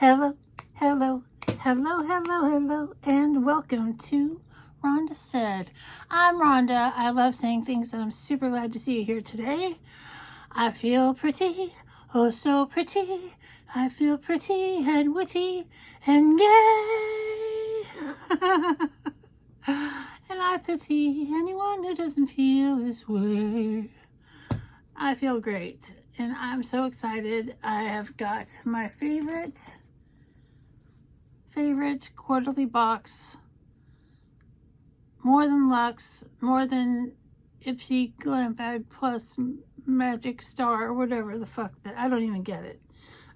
Hello, hello, hello, hello, hello, and welcome to Rhonda Said. I'm Rhonda. I love saying things, and I'm super glad to see you here today. I feel pretty, oh so pretty. I feel pretty and witty and gay. And I pity anyone who doesn't feel this way. I feel great, and I'm so excited. I have got my favorite quarterly box, more than Lux, more than Ipsy Glam Bag Plus Magic Star, or whatever the fuck that, I don't even get it.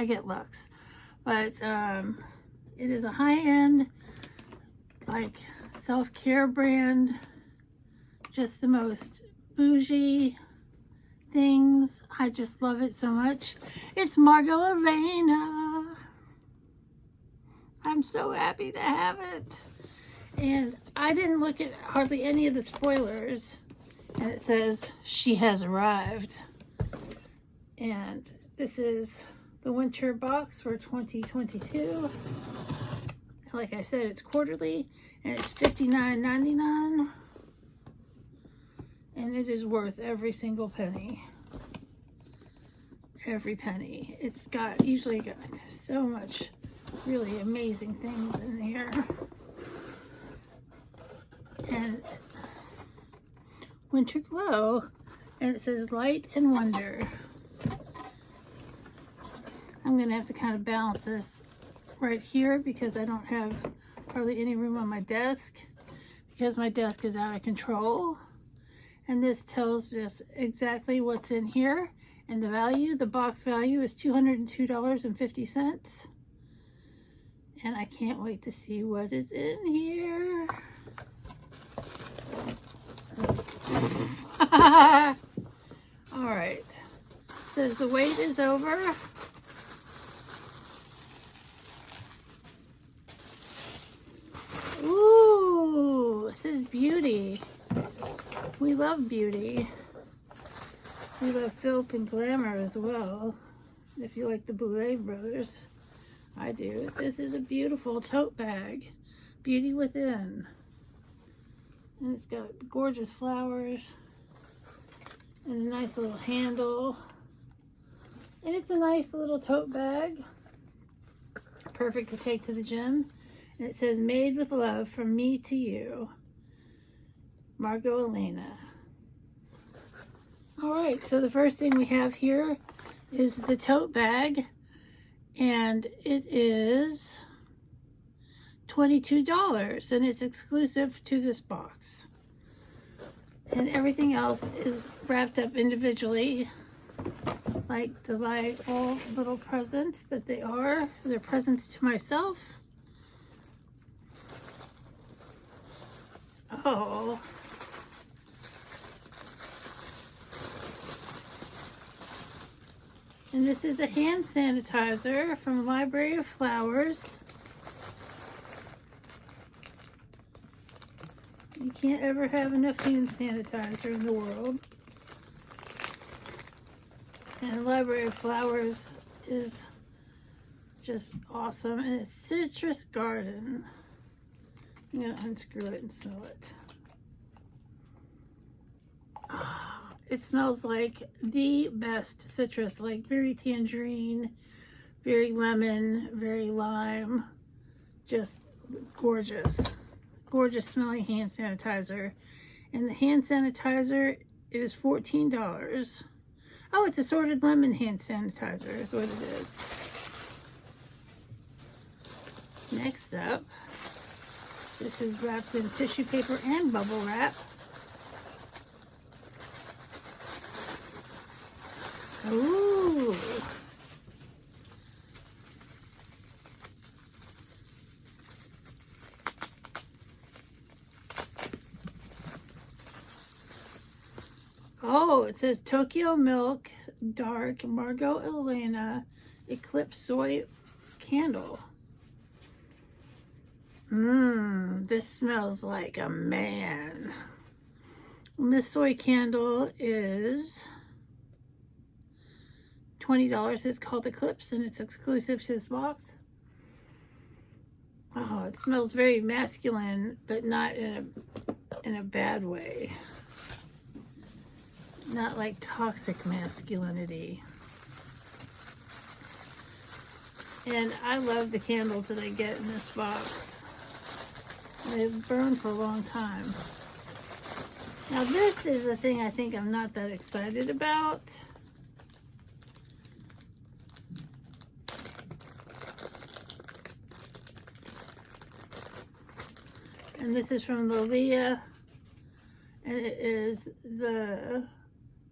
I get Lux, but it is a high-end, like, self-care brand, just the most bougie things. I just love it so much. It's Margot Elena. I'm so happy to have it. And I didn't look at hardly any of the spoilers. And it says, she has arrived. And this is the winter box for 2022. Like I said, it's quarterly. And it's $59.99. And it is worth every single penny. Every penny. It's got, usually got so much really amazing things in here. And Winter Glow, and it says Light and Wonder. I'm gonna have to kind of balance this right here because I don't have hardly any room on my desk because my desk is out of control. And this tells just exactly what's in here and the value. The box value is $202.50. And I can't wait to see what is in here. All right. It says the wait is over. Ooh, it says beauty. We love beauty. We love filth and glamour as well. If you like the Boulet Brothers. I do. This is a beautiful tote bag. Beauty within. And it's got gorgeous flowers. And a nice little handle. And it's a nice little tote bag. Perfect to take to the gym. And it says, made with love from me to you. Margot Elena. Alright, so the first thing we have here is the tote bag. And it is $22, and it's exclusive to this box. And everything else is wrapped up individually, like delightful little presents that they are. They're presents to myself. Oh. And this is a hand sanitizer from Library of Flowers. You can't ever have enough hand sanitizer in the world. And Library of Flowers is just awesome. And it's Citrus Garden. I'm going to unscrew it and smell it. It smells like the best citrus, like very tangerine, very lemon, very lime. Just gorgeous. Gorgeous smelling hand sanitizer. And the hand sanitizer is $14. Oh, it's assorted lemon hand sanitizer is what it is. Next up, this is wrapped in tissue paper and bubble wrap. Ooh. Oh, it says Tokyo Milk Dark Margot Elena Eclipse Soy Candle. This smells like a man. And this soy candle is $20. It's called Eclipse and it's exclusive to this box. Oh, it smells very masculine, but not in a bad way. Not like toxic masculinity. And I love the candles that I get in this box. They've burned for a long time. Now this is a thing I think I'm not that excited about. And this is from Lilia, and it is the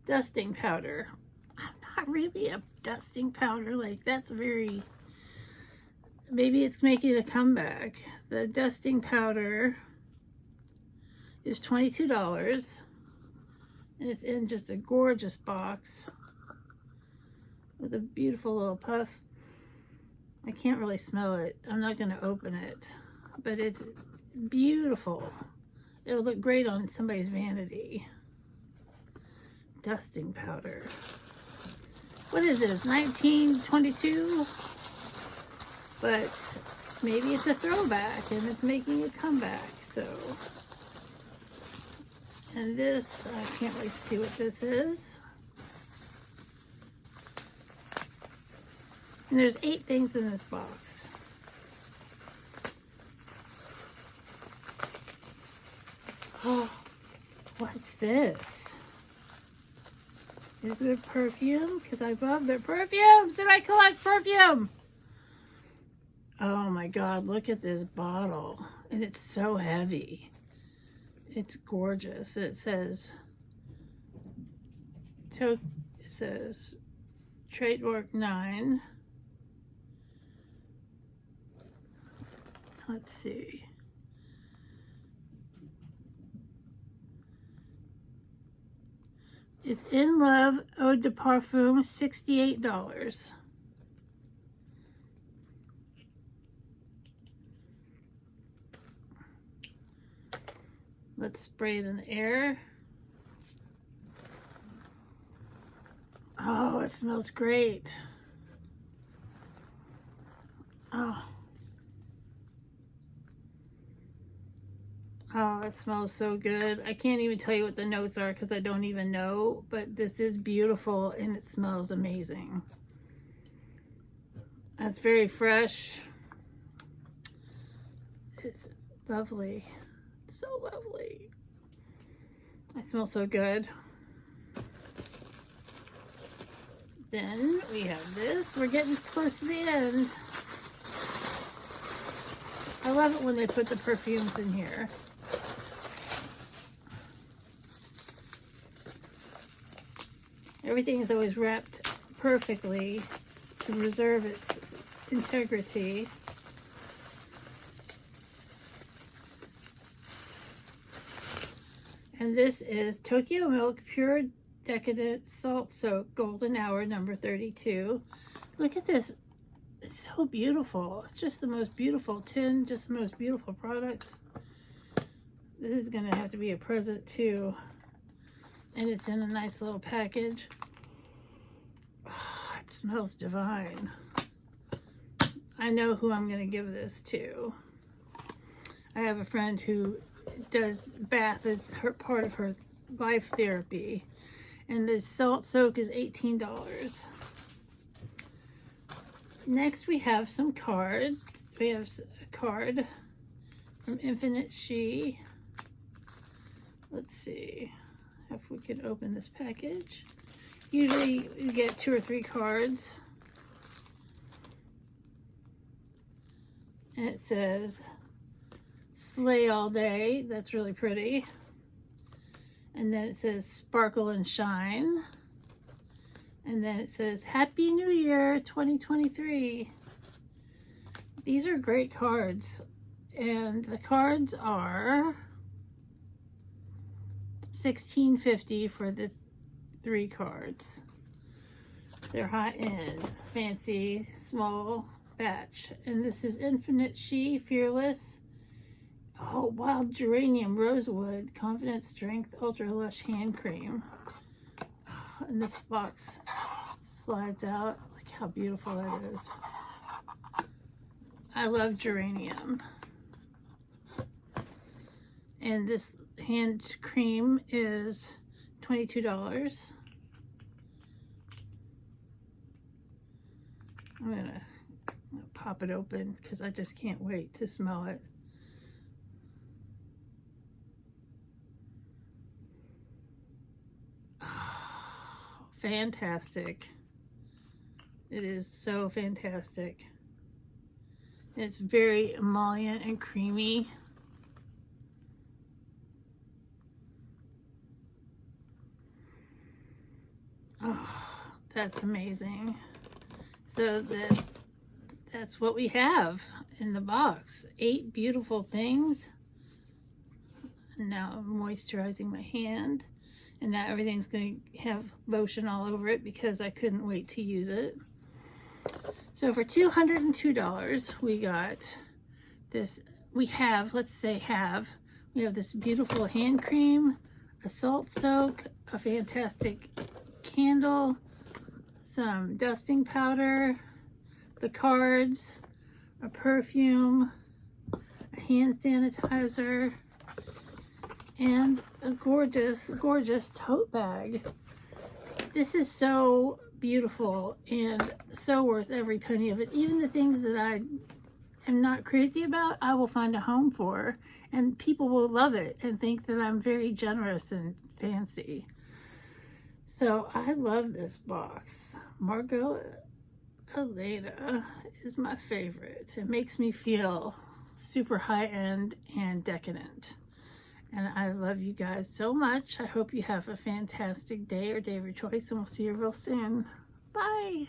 dusting powder. I'm not really a dusting powder, like that's very, maybe it's making a comeback. The dusting powder is $22, and it's in just a gorgeous box with a beautiful little puff. I can't really smell it. I'm not going to open it, but it's beautiful. It'll look great on somebody's vanity. Dusting powder. What is this, 1922? But maybe it's a throwback and it's making a comeback, so. And this, I can't wait to see what this is. And there's 8 things in this box. Oh, what's this? Is it a perfume? Because I love their perfumes and I collect perfume. Oh my God, look at this bottle. And it's so heavy. It's gorgeous. It says trademark 9. Let's see. It's In Love Eau de Parfum, $68. Let's spray it in the air. Oh, it smells great. Oh. Oh, it smells so good. I can't even tell you what the notes are because I don't even know, but this is beautiful and it smells amazing. It's very fresh. It's lovely. It's so lovely. I smell so good. Then we have this. We're getting close to the end. I love it when they put the perfumes in here. Everything is always wrapped perfectly to preserve its integrity. And this is Tokyo Milk Pure Decadent Salt Soak Golden Hour number 32. Look at this. It's so beautiful. It's just the most beautiful tin, just the most beautiful products. This is going to have to be a present too. And it's in a nice little package. Oh, it smells divine. I know who I'm going to give this to. I have a friend who does bath. It's part of her life therapy. And the salt soak is $18. Next we have some cards. We have a card from Infinite She. Let's see if we can open this package. Usually you get 2 or 3 cards. And it says Slay All Day. That's really pretty. And then it says Sparkle and Shine. And then it says Happy New Year 2023. These are great cards. And the cards are $16.50 for the 3 cards. They're high-end, fancy, small batch. And this is Infinite She, Fearless. Oh, Wild Geranium, Rosewood, Confident Strength, Ultra Lush Hand Cream. And this box slides out. Look how beautiful that is. I love geranium. And this hand cream is $22. I'm gonna pop it open because I just can't wait to smell it. Oh, fantastic. It is so fantastic. It's very emollient and creamy. Oh, that's amazing. So that's what we have in the box. 8 beautiful things. And now I'm moisturizing my hand. And now everything's going to have lotion all over it because I couldn't wait to use it. So for $202, we got this. We have this beautiful hand cream, a salt soak, a fantastic candle, some dusting powder, the cards, a perfume, a hand sanitizer, and a gorgeous, gorgeous tote bag. This is so beautiful and so worth every penny of it. Even the things that I am not crazy about, I will find a home for, and people will love it and think that I'm very generous and fancy. So I love this box. Margot Elena is my favorite. It makes me feel super high-end and decadent. And I love you guys so much. I hope you have a fantastic day or day of your choice, and we'll see you real soon. Bye.